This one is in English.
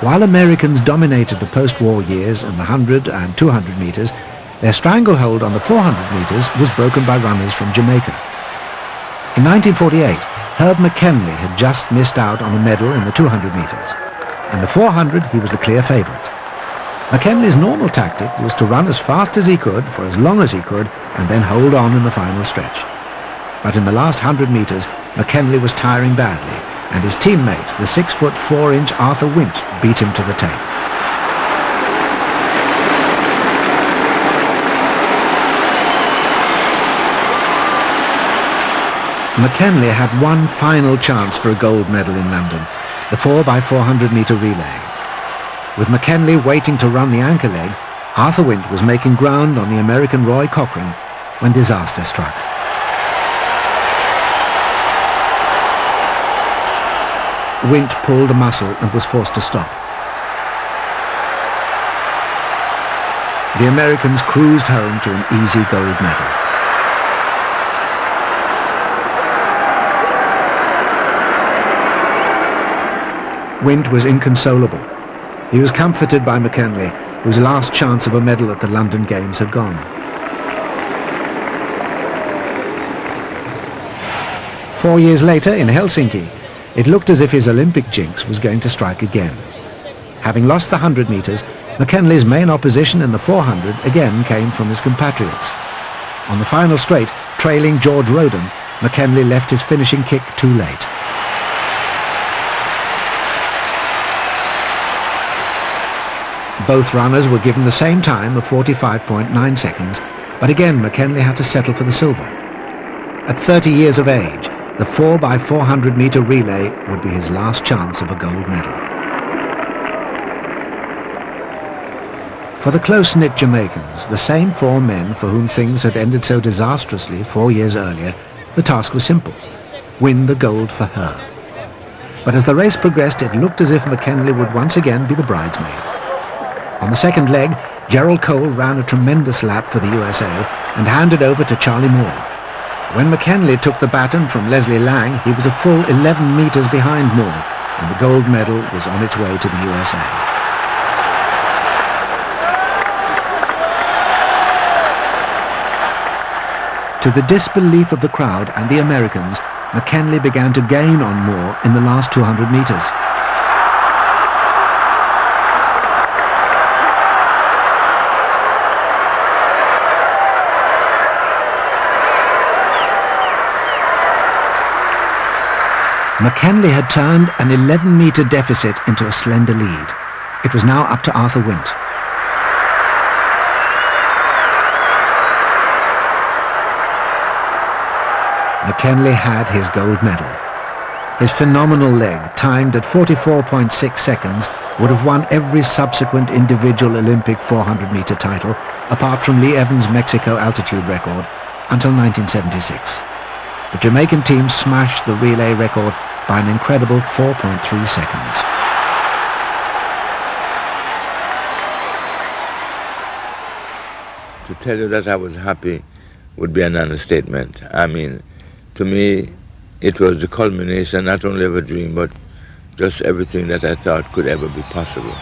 While Americans dominated the post-war years in the 100 and 200 metres, their stranglehold on the 400 metres was broken by runners from Jamaica. In 1948, Herb McKenlie had just missed out on a medal in the 200 metres. In the 400, he was the clear favourite. McKenlie's normal tactic was to run as fast as he could for as long as he could and then hold on in the final stretch. But in the last 100 metres, McKenlie was tiring badly, and his teammate, the 6'4" Arthur Wint, beat him to the tape. McKenlie had one final chance for a gold medal in London, the 4x400 metre relay. With McKenlie waiting to run the anchor leg, Arthur Wint was making ground on the American Roy Cochrane when disaster struck. Wint pulled a muscle and was forced to stop. The Americans cruised home to an easy gold medal. Wint was inconsolable. He was comforted by McKenlie, whose last chance of a medal at the London Games had gone. 4 years later, in Helsinki, it looked as if his Olympic jinx was going to strike again. Having lost the 100 metres, McKenlie's main opposition in the 400 again came from his compatriots. On the final straight, trailing George Roden, McKenlie left his finishing kick too late. Both runners were given the same time of 45.9 seconds, but again McKenlie had to settle for the silver. At 30 years of age, the 4x400 metre relay would be his last chance of a gold medal. For the close-knit Jamaicans, the same four men for whom things had ended so disastrously 4 years earlier, the task was simple: win the gold for her. But as the race progressed, it looked as if McKenlie would once again be the bridesmaid. On the second leg, Gerald Cole ran a tremendous lap for the USA and handed over to Charlie Moore. When McKenlie took the baton from Leslie Lang, he was a full 11 metres behind Moore, and the gold medal was on its way to the USA. To the disbelief of the crowd and the Americans, McKenlie began to gain on Moore in the last 200 metres. McKenlie had turned an 11-metre deficit into a slender lead. It was now up to Arthur Wint. McKenlie had his gold medal. His phenomenal leg, timed at 44.6 seconds, would have won every subsequent individual Olympic 400-metre title, apart from Lee Evans' Mexico altitude record, until 1976. The Jamaican team smashed the relay record by an incredible 4.3 seconds. To tell you that I was happy would be an understatement. I mean, to me, it was the culmination not only of a dream, but just everything that I thought could ever be possible.